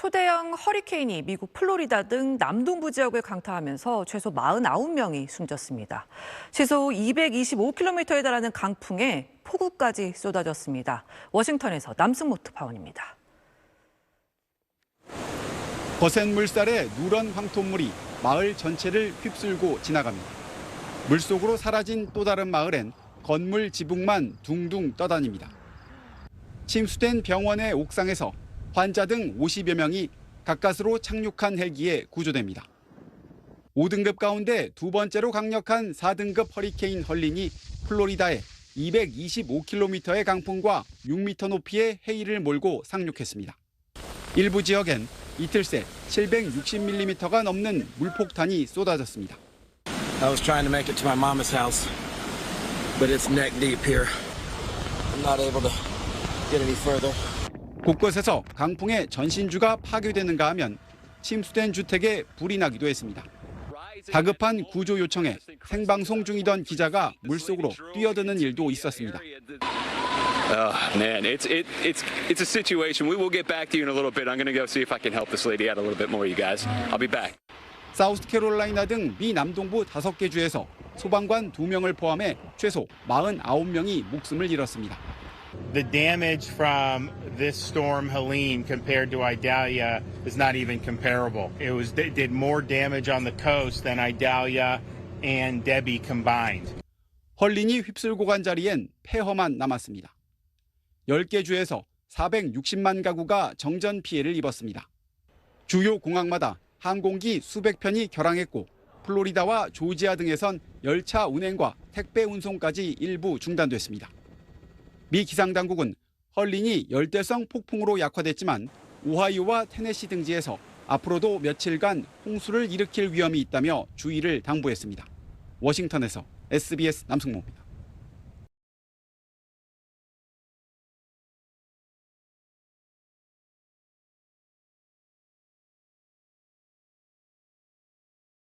초대형 허리케인이 미국 플로리다 등 남동부 지역을 강타하면서 최소 49명이 숨졌습니다. 시속 225km에 달하는 강풍에 폭우까지 쏟아졌습니다. 워싱턴에서 남승모 특파원입니다. 거센 물살에 누런 황토물이 마을 전체를 휩쓸고 지나갑니다. 물속으로 사라진 또 다른 마을엔 건물 지붕만 둥둥 떠다닙니다. 침수된 병원의 옥상에서 환자 등 50여 명이 가까스로 착륙한 헬기에 구조됩니다. 5등급 가운데 두 번째로 강력한 4등급 허리케인 헐린이 플로리다에 225km의 강풍과 6m 높이의 해일을 몰고 상륙했습니다. 일부 지역엔 이틀 새 760mm가 넘는 물폭탄이 쏟아졌습니다. I was trying to make it to my mama's house, but it's neck deep here. I'm not able to get any further. 곳곳에서 강풍에 전신주가 파괴되는가 하면 침수된 주택에 불이 나기도 했습니다. 다급한 구조 요청에 생방송 중이던 기자가 물속으로 뛰어드는 일도 있었습니다. Man, it's a situation. We will get back to you in a little bit. I'm going to go see if I can help this lady out a little bit more, you guys. I'll be back. 사우스캐롤라이나 등 미 남동부 5개 주에서 소방관 2명을 포함해 최소 49명이 목숨을 잃었습니다. The damage from this storm Helene compared to Idalia is not even comparable. It did more damage on the coast than Idalia and Debbie combined. 헐린이 휩쓸고 간 자리엔 폐허만 남았습니다. 10개 주에서 460만 가구가 정전 피해를 입었습니다. 주요 공항마다 항공기 수백 편이 결항했고 플로리다와 조지아 등에선 열차 운행과 택배 운송까지 일부 중단됐습니다. 미 기상당국은 헐린이 열대성 폭풍으로 약화됐지만 오하이오와 테네시 등지에서 앞으로도 며칠간 홍수를 일으킬 위험이 있다며 주의를 당부했습니다. 워싱턴에서 SBS 남승모입니다.